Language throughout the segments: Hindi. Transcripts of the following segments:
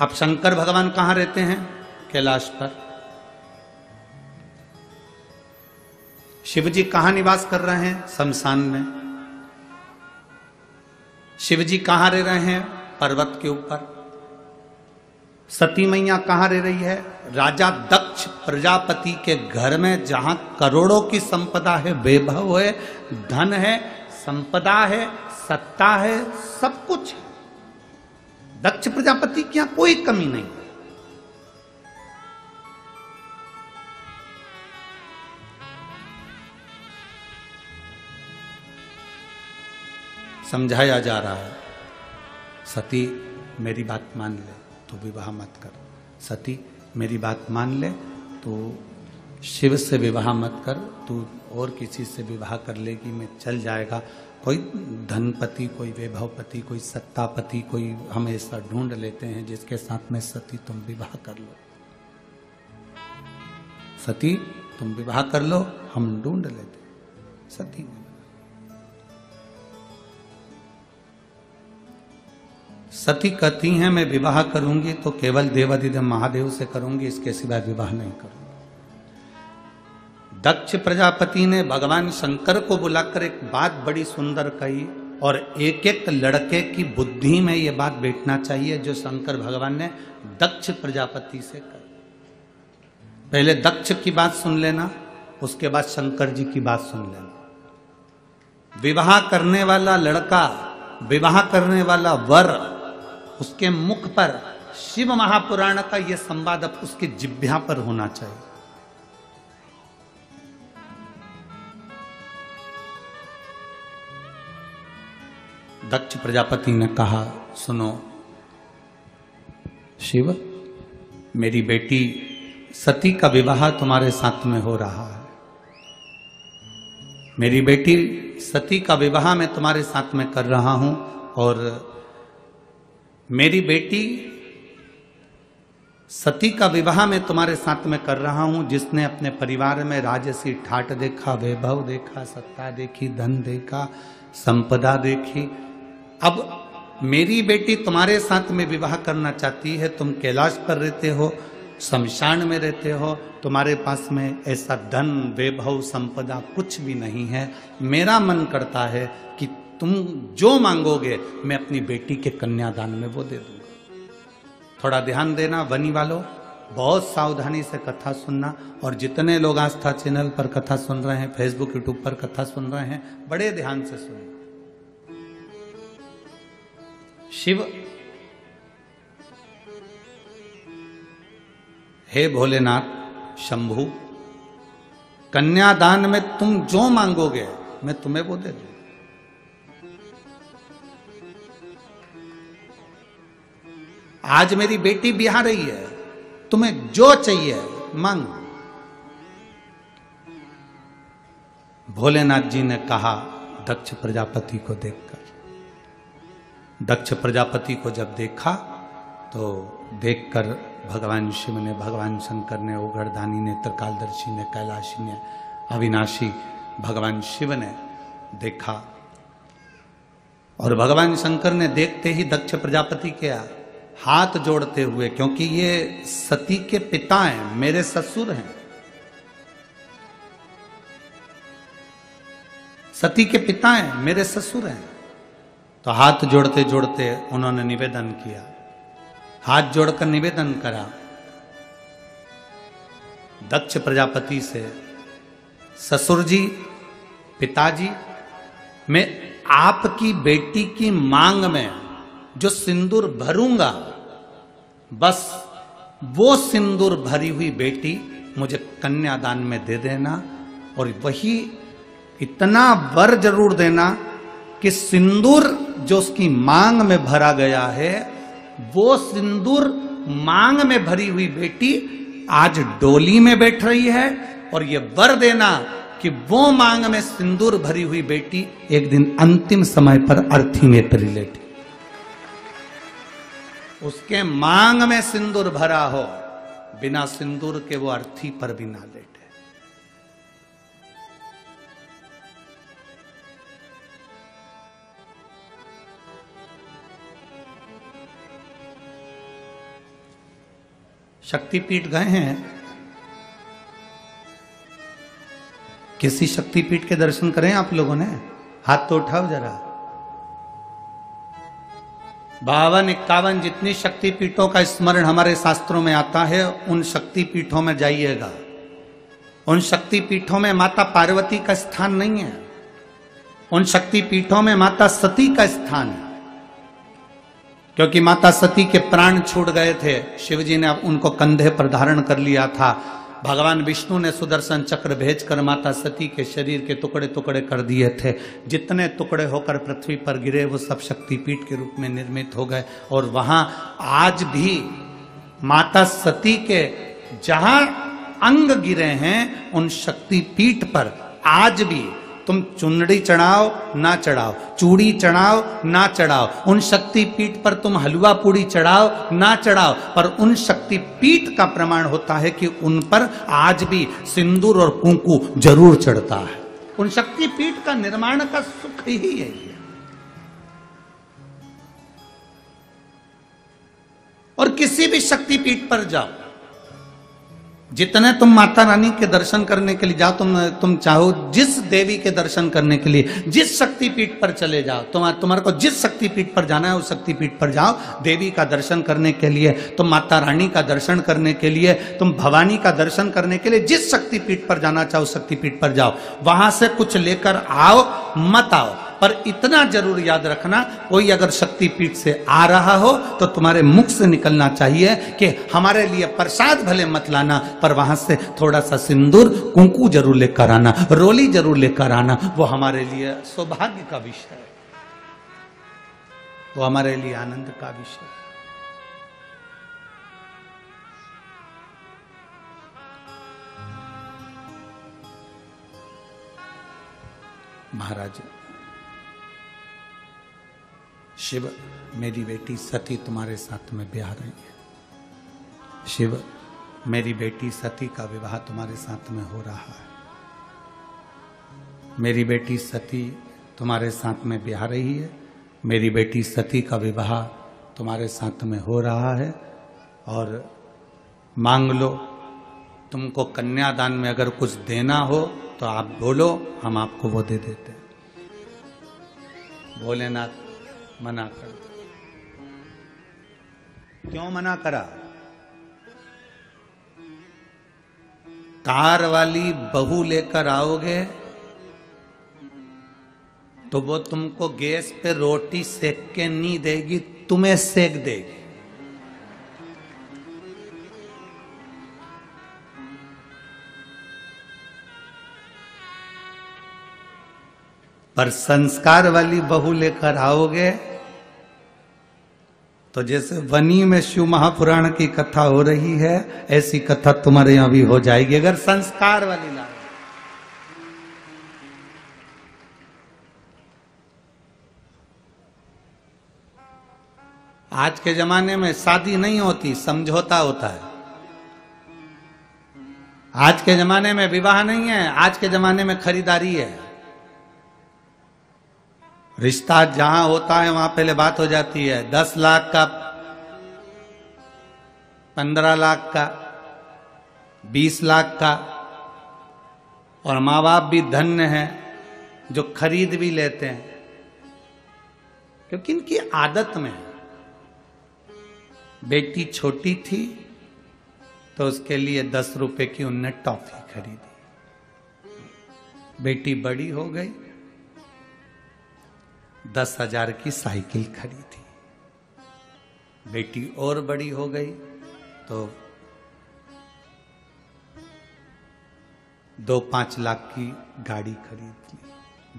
अब शंकर भगवान कहां रहते हैं? कैलाश पर। शिव जी कहां निवास कर रहे हैं? शमशान में। शिव जी कहां रह रहे हैं? पर्वत के ऊपर। सती मैया कहां रह रही है? राजा दक्ष प्रजापति के घर में, जहां करोड़ों की संपदा है, वैभव है, धन है, संपदा है, सत्ता है, सब कुछ है। दक्ष प्रजापति की यहां कोई कमी नहीं। समझाया जा रहा है, सती मेरी बात मान ले तो विवाह मत कर। सती मेरी बात मान ले तो शिव से विवाह मत कर, तू और किसी से विवाह कर लेगी मैं चल जाएगा। कोई धनपति, कोई वैभवपति, कोई सत्तापति, कोई हम ऐसा ढूंढ लेते हैं जिसके साथ में सती तुम विवाह कर लो। सती तुम विवाह कर लो, हम ढूंढ लेते। सती सती कहती हैं मैं विवाह करूंगी तो केवल देवाधिदेव महादेव से करूंगी, इसके सिवा विवाह नहीं करूंगी। दक्ष प्रजापति ने भगवान शंकर को बुलाकर एक बात बड़ी सुंदर कही, और एक एक लड़के की बुद्धि में यह बात बैठना चाहिए जो शंकर भगवान ने दक्ष प्रजापति से कही। पहले दक्ष की बात सुन लेना, उसके बाद शंकर जी की बात सुन लेना। विवाह करने वाला लड़का, विवाह करने वाला वर, उसके मुख पर शिव महापुराण का यह संवाद अब उसकी जिह्वा पर होना चाहिए। दक्ष प्रजापति ने कहा, सुनो शिव, मेरी बेटी सती का विवाह तुम्हारे साथ में हो रहा है। मेरी बेटी सती का विवाह मैं तुम्हारे साथ में कर रहा हूं, और मेरी बेटी सती का विवाह मैं तुम्हारे साथ में कर रहा हूं, जिसने अपने परिवार में राजसी ठाट देखा, वैभव देखा, सत्ता देखी, धन देखा, संपदा देखी। अब मेरी बेटी तुम्हारे साथ में विवाह करना चाहती है। तुम कैलाश पर रहते हो, शमशान में रहते हो, तुम्हारे पास में ऐसा धन, वैभव, संपदा कुछ भी नहीं है। मेरा मन करता है कि तुम जो मांगोगे मैं अपनी बेटी के कन्यादान में वो दे दूंगा। थोड़ा ध्यान देना वनी वालों, बहुत सावधानी से कथा सुनना, और जितने लोग आस्था चैनल पर कथा सुन रहे हैं, फेसबुक यूट्यूब पर कथा सुन रहे हैं, बड़े ध्यान से सुनना। शिव, हे भोलेनाथ शंभु, कन्यादान में तुम जो मांगोगे मैं तुम्हें वो दे दूंगा। आज मेरी बेटी बिहार रही है, तुम्हें जो चाहिए मांगो। भोलेनाथ जी ने कहा दक्ष प्रजापति को देखकर। दक्ष प्रजापति को जब देखा तो देखकर भगवान शिव ने, भगवान शंकर ने, ओगरदानी ने, त्रिकालदर्शी ने, कैलाशी ने, अविनाशी भगवान शिव ने देखा, और भगवान शंकर ने देखते ही दक्ष प्रजापति के हाथ जोड़ते हुए, क्योंकि ये सती के पिता हैं, मेरे ससुर हैं, सती के पिता हैं, मेरे ससुर हैं, तो हाथ जोड़ते जोड़ते उन्होंने निवेदन किया, हाथ जोड़कर निवेदन करा दक्ष प्रजापति से, ससुर जी, पिताजी, मैं आपकी बेटी की मांग में जो सिंदूर भरूंगा, बस वो सिंदूर भरी हुई बेटी मुझे कन्यादान में दे देना, और वही इतना वर जरूर देना कि सिंदूर जो उसकी मांग में भरा गया है, वो सिंदूर मांग में भरी हुई बेटी आज डोली में बैठ रही है, और ये वर देना कि वो मांग में सिंदूर भरी हुई बेटी एक दिन अंतिम समय पर अर्थी में परिलेटी, उसके मांग में सिंदूर भरा हो, बिना सिंदूर के वो अर्थी पर भी ना लेटे। शक्तिपीठ गए हैं? किसी शक्तिपीठ के दर्शन करें आप लोगों ने? हाथ तो उठाओ जरा। 52-51 जितनी शक्तिपीठों का स्मरण हमारे शास्त्रों में आता है, उन शक्तिपीठों में जाइएगा। उन शक्तिपीठों में माता पार्वती का स्थान नहीं है, उन शक्तिपीठों में माता सती का स्थान है। क्योंकि माता सती के प्राण छूट गए थे, शिवजी ने उनको कंधे पर धारण कर लिया था। भगवान विष्णु ने सुदर्शन चक्र भेजकर माता सती के शरीर के टुकड़े टुकड़े कर दिए थे। जितने टुकड़े होकर पृथ्वी पर गिरे वो सब शक्तिपीठ के रूप में निर्मित हो गए। और वहां आज भी माता सती के जहां अंग गिरे हैं, उन शक्तिपीठ पर आज भी तुम चुनरी चढ़ाओ ना चढ़ाओ, चूड़ी चढ़ाओ ना चढ़ाओ, उन शक्तिपीठ पर तुम हलवा पूड़ी चढ़ाओ ना चढ़ाओ, पर उन शक्तिपीठ का प्रमाण होता है कि उन पर आज भी सिंदूर और कुंकू जरूर चढ़ता है। उन शक्तिपीठ का निर्माण का सुख ही यही है। और किसी भी शक्तिपीठ पर जाओ, जितने तुम माता रानी के दर्शन करने के लिए जाओ, तुम चाहो जिस देवी के दर्शन करने के लिए जिस शक्तिपीठ पर चले जाओ, तुम्हारे को जिस शक्तिपीठ पर जाना है उस शक्तिपीठ पर जाओ। देवी का दर्शन करने के लिए, तुम माता रानी का दर्शन करने के लिए, तुम भवानी का दर्शन करने के लिए जिस शक्तिपीठ पर जाना चाहो उस शक्तिपीठ पर जाओ। वहां से कुछ लेकर आओ मत आओ, पर इतना जरूर याद रखना, कोई अगर शक्तिपीठ से आ रहा हो तो तुम्हारे मुख से निकलना चाहिए कि हमारे लिए प्रसाद भले मत लाना, पर वहां से थोड़ा सा सिंदूर कुंकू जरूर लेकर आना, रोली जरूर लेकर आना। वो हमारे लिए सौभाग्य का विषय है, वो हमारे लिए आनंद का विषय है। महाराज शिव, मेरी बेटी सती तुम्हारे साथ में ब्याह रही है। शिव, मेरी बेटी सती का विवाह तुम्हारे साथ में हो रहा है। मेरी बेटी सती तुम्हारे साथ में ब्याह रही है। मेरी बेटी सती का विवाह तुम्हारे साथ में हो रहा है। और मांग लो, तुमको कन्यादान में अगर कुछ देना हो तो आप बोलो, हम आपको वो दे देते हैं। भोलेनाथ मना कर। क्यों मना करा? कार वाली बहू लेकर आओगे तो वो तुमको गैस पे रोटी सेक के नहीं देगी, तुम्हें सेक देगी। पर संस्कार वाली बहू लेकर आओगे तो जैसे वनी में शिव महापुराण की कथा हो रही है, ऐसी कथा तुम्हारे यहां भी हो जाएगी अगर संस्कार वाली ला। आज के जमाने में शादी नहीं होती, समझौता होता है। आज के जमाने में विवाह नहीं है, आज के जमाने में खरीदारी है। रिश्ता जहां होता है वहां पहले बात हो जाती है, 10 लाख का, 15 लाख का, 20 लाख का। और माँ बाप भी धन्य हैं जो खरीद भी लेते हैं, क्योंकि इनकी आदत में है। बेटी छोटी थी तो उसके लिए 10 रुपए की उनने टॉफी खरीदी। बेटी बड़ी हो गई, 10,000 की साइकिल खरीदी। बेटी और बड़ी हो गई तो 2-5 लाख की गाड़ी खरीद ली,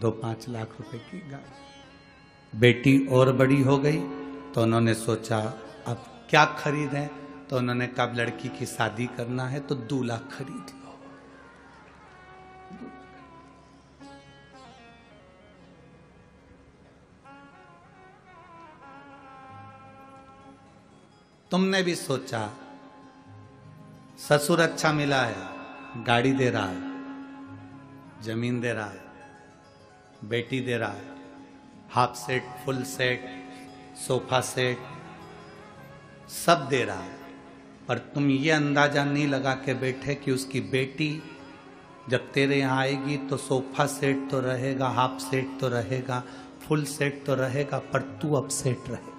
2-5 लाख रुपए की गाड़ी। बेटी और बड़ी हो गई तो उन्होंने सोचा अब क्या खरीदें, तो उन्होंने कहा लड़की की शादी करना है तो 2 लाख खरीद लो। तुमने भी सोचा ससुर अच्छा मिला है, गाड़ी दे रहा है, जमीन दे रहा है, बेटी दे रहा है, half set, full set, sofa set सब दे रहा है, पर तुम ये अंदाजा नहीं लगा के बैठे कि उसकी बेटी जब तेरे यहाँ आएगी तो सोफा सेट तो रहेगा, हाफ सेट तो रहेगा, फुल सेट तो रहेगा, पर तू अपसेट रहे।